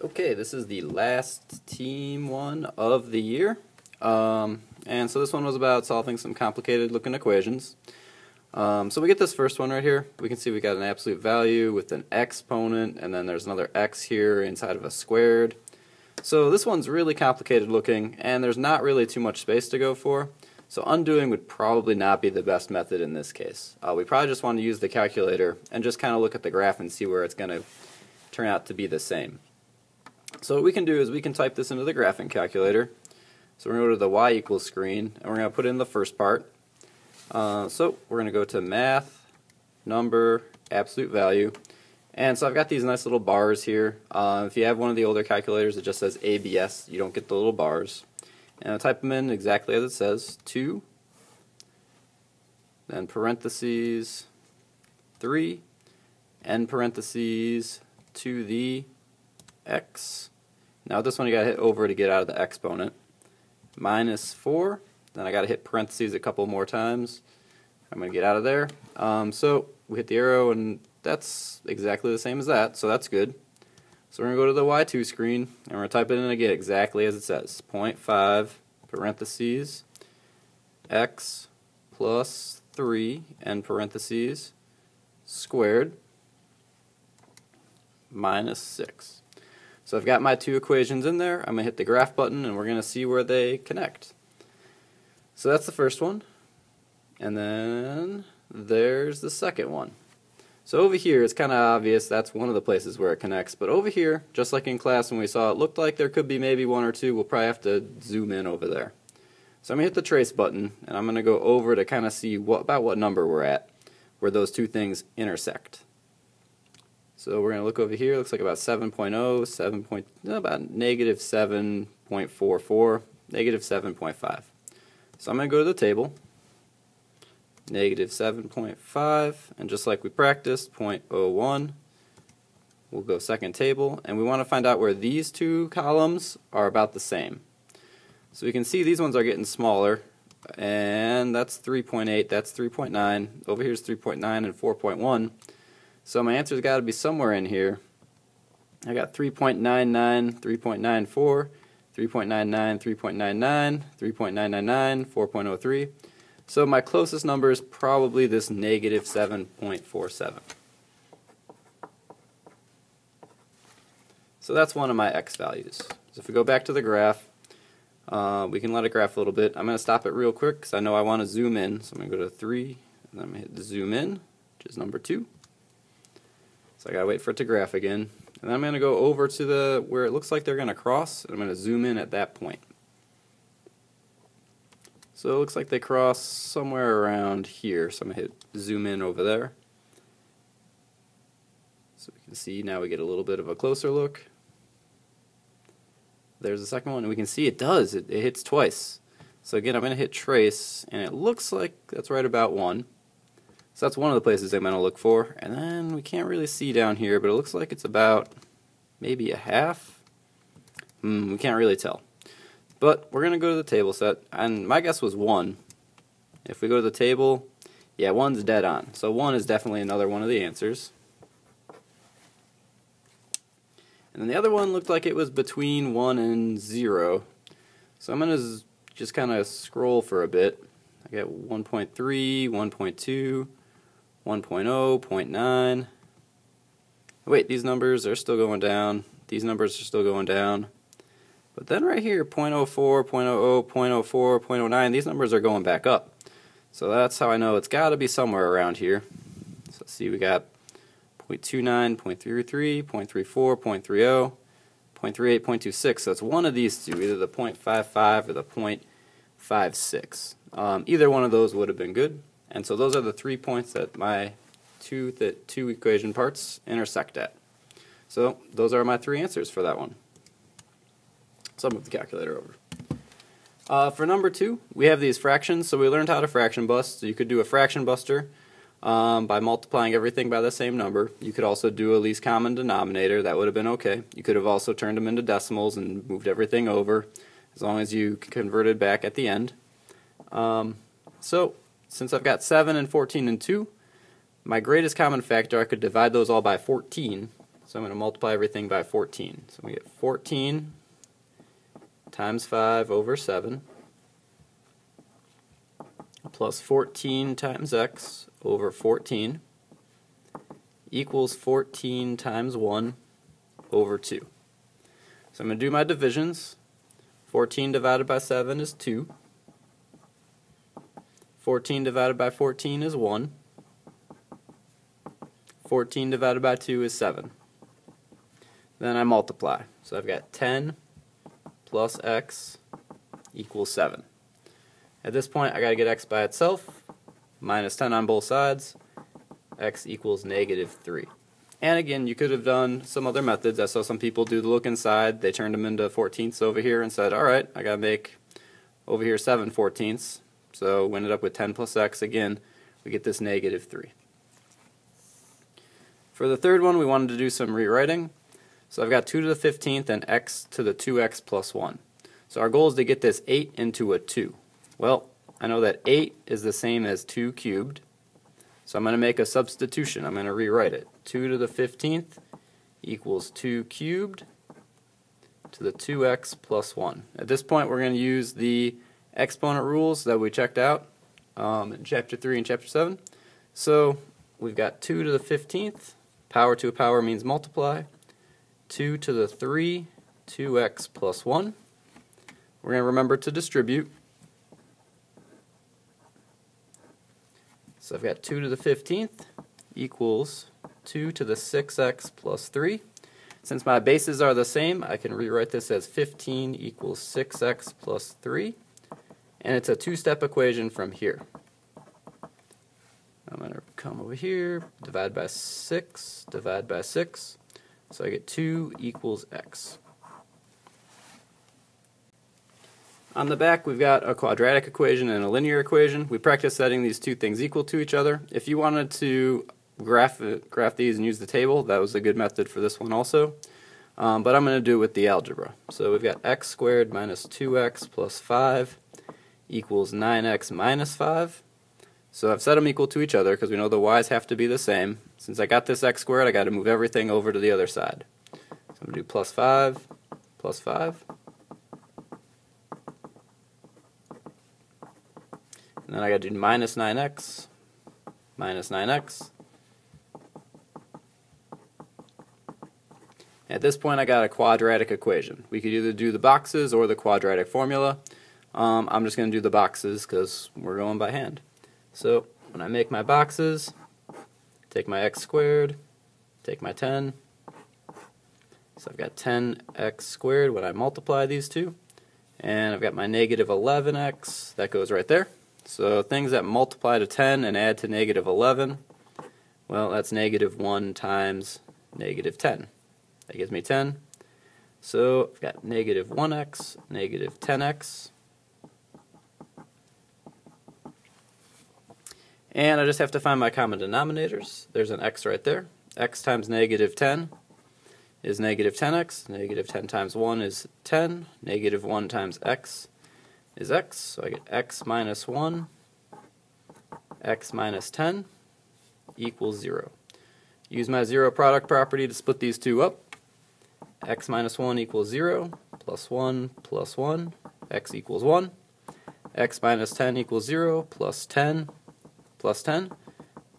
Okay, this is the last team one of the year. And so this one was about solving some complicated looking equations. So we get this first one right here. We can see we got an absolute value with an exponent, and then there's another x here inside of a squared. So this one's really complicated looking, and there's not really too much space to go for. So undoing would probably not be the best method in this case. We probably just want to use the calculator and just kind of look at the graph and see where it's going to turn out to be the same. So what we can do is we can type this into the graphing calculator. So we're going to go to the y equals screen, and we're going to put in the first part. So we're going to go to math, number, absolute value. And so I've got these nice little bars here. If you have one of the older calculators that just says ABS, you don't get the little bars. And I'll type them in exactly as it says, 2, then parentheses, 3, end parentheses, to the x. Now this one you got to hit over to get out of the exponent. Minus 4, then I got to hit parentheses a couple more times. I'm going to get out of there. So we hit the arrow, and that's exactly the same as that, so that's good. So we're going to go to the Y2 screen, and we're going to type it in again exactly as it says. 0.5 parentheses x plus 3 end parentheses squared minus 6. So I've got my two equations in there. I'm going to hit the graph button, and we're going to see where they connect. So that's the first one. And then there's the second one. So over here, it's kind of obvious that's one of the places where it connects. But over here, just like in class when we saw it looked like there could be maybe one or two, we'll probably have to zoom in over there. So I'm going to hit the trace button, and I'm going to go over to kind of see about what number we're at, where those two things intersect. So we're going to look over here. It looks like about 7.0, about negative 7.44, negative 7.5. So I'm going to go to the table. Negative 7.5, and just like we practiced, 0.01. We'll go second table, and we want to find out where these two columns are about the same. So we can see these ones are getting smaller, and that's 3.8, that's 3.9. Over here is 3.9 and 4.1. So my answer's got to be somewhere in here. I got 3.99, 3.94, 3.99, 3.99, 3.999, 4.03. So my closest number is probably this negative 7.47. So that's one of my x values. So if we go back to the graph, we can let it graph a little bit. I'm going to stop it real quick because I know I want to zoom in. So I'm going to go to 3, and then I'm going to hit the zoom in, which is number 2. So I got to wait for it to graph again. And then I'm going to go over to where it looks like they're going to cross, and I'm going to zoom in at that point. So it looks like they cross somewhere around here, so I'm going to hit zoom in over there. So we can see now we get a little bit of a closer look. There's the second one, and we can see it does. It hits twice. So again, I'm going to hit trace, and it looks like that's right about 1. So that's one of the places I'm going to look for. And then we can't really see down here, but it looks like it's about maybe a half. We can't really tell. But we're going to go to the table set, and my guess was 1. If we go to the table, yeah, 1's dead on. So 1 is definitely another one of the answers. And then the other one looked like it was between 1 and 0. So I'm going to just kind of scroll for a bit. I got 1.3, 1.2, 1.0, 0.9. Wait, these numbers are still going down. These numbers are still going down. But then right here, 0.04, 0.00, 0.04, 0.09, these numbers are going back up. So that's how I know it's got to be somewhere around here. So let's see, we got 0.29, 0.33, 0.34, 0.30, 0.38, 0.26. So it's one of these two, either the 0.55 or the 0.56. Either one of those would have been good. And so those are the 3 points that my two equation parts intersect at. So those are my 3 answers for that one. So I'll move the calculator over. For number 2, we have these fractions. So we learned how to fraction bust. So you could do a fraction buster by multiplying everything by the same number. You could also do a least common denominator. That would have been okay. You could have also turned them into decimals and moved everything over, as long as you converted back at the end. So since I've got 7 and 14 and 2, my greatest common factor, I could divide those all by 14. So I'm going to multiply everything by 14. So we get 14 times 5 over 7 plus 14 times x over 14 equals 14 times 1 over 2. So I'm going to do my divisions. 14 divided by 7 is 2. 14 divided by 14 is 1. 14 divided by 2 is 7. Then I multiply. So I've got 10 plus x equals 7. At this point, I got to get x by itself, minus 10 on both sides, x equals negative 3. And again, you could have done some other methods. I saw some people do the look inside. They turned them into 14ths over here and said, all right, I got to make over here 7 14ths. So we ended up with 10 plus x. Again, we get this negative 3. For the third one, we wanted to do some rewriting. So I've got 2 to the 15th and x to the 2x plus 1. So our goal is to get this 8 into a 2. Well, I know that 8 is the same as 2 cubed. So I'm going to make a substitution. I'm going to rewrite it. 2 to the 15th equals 2 cubed to the 2x plus 1. At this point, we're going to use the exponent rules that we checked out in Chapter 3 and Chapter 7. So we've got 2 to the 15th. Power to a power means multiply. 2 to the 3, 2x plus 1. We're going to remember to distribute. So I've got 2 to the 15th equals 2 to the 6x plus 3. Since my bases are the same, I can rewrite this as 15 equals 6x plus 3. And it's a two-step equation from here. I'm going to come over here, divide by 6, divide by 6. So I get 2 equals x. On the back, we've got a quadratic equation and a linear equation. We practiced setting these two things equal to each other. If you wanted to graph these and use the table, that was a good method for this one also. But I'm going to do it with the algebra. So we've got x squared minus 2x plus 5 equals 9x minus 5. So I've set them equal to each other because we know the y's have to be the same. Since I got this x squared, I got to move everything over to the other side. So I'm going to do plus 5, plus 5. And then I got to do minus 9x, minus 9x. At this point, I got a quadratic equation. We could either do the boxes or the quadratic formula. I'm just going to do the boxes because we're going by hand. So when I make my boxes, take my x squared, take my 10. So I've got 10x squared when I multiply these two. And I've got my negative 11x. That goes right there. So things that multiply to 10 and add to negative 11, well, that's negative 1 times negative 10. That gives me 10. So I've got negative 1x, negative 10x. And I just have to find my common denominators. There's an x right there. X times negative 10 is negative 10x. Negative 10 times 1 is 10. Negative 1 times x is x. So I get x minus 1, x minus 10 equals 0. Use my zero product property to split these two up. X minus 1 equals 0, plus 1, x equals 1. X minus 10 equals 0, plus 10,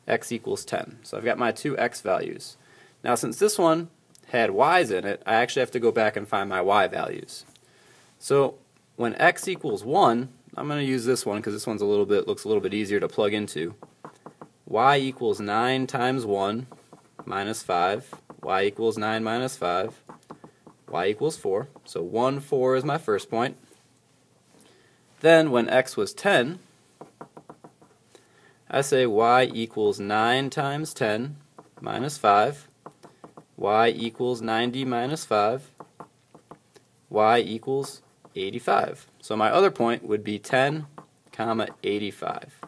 x equals 10. So I've got my two x values. Now since this one had y's in it, I actually have to go back and find my y values. So when x equals 1, I'm going to use this one because this one's looks a little bit easier to plug into. Y equals 9 times 1 minus 5. Y equals 9 minus 5. Y equals 4. So 1, 4 is my first point. Then when x was 10, I say y equals 9 times 10 minus 5. Y equals 90 minus 5. Y equals 85. So my other point would be 10, 85.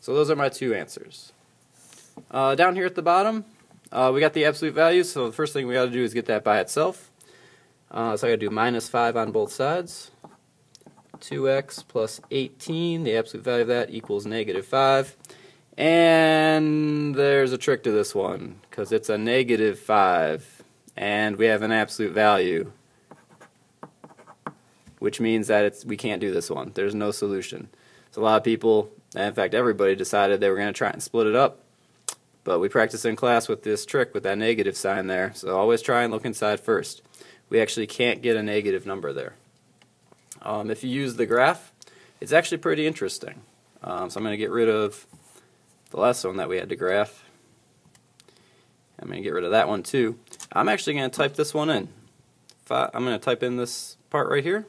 So those are my two answers. Down here at the bottom, we got the absolute values, so the first thing we got to do is get that by itself. So I got to do minus 5 on both sides. 2x plus 18, the absolute value of that equals negative 5. And there's a trick to this one, because it's a -5, and we have an absolute value, which means that we can't do this one. There's no solution. So a lot of people, and in fact everybody, decided they were going to try and split it up, but we practiced in class with this trick with that negative sign there, so always try and look inside first. We actually can't get a negative number there. If you use the graph, it's actually pretty interesting. So I'm going to get rid of the last one that we had to graph. I'm going to get rid of that one too. I'm actually going to type this one in. I'm going to type in this part right here,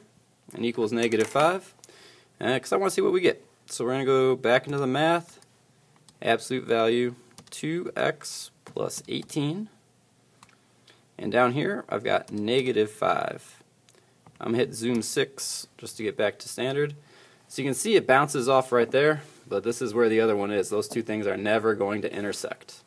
and equals -5, because I want to see what we get. So we're going to go back into the math, absolute value 2x plus 18, and down here I've got -5. I'm going to hit zoom 6 just to get back to standard. So you can see it bounces off right there, but this is where the other one is. Those two things are never going to intersect.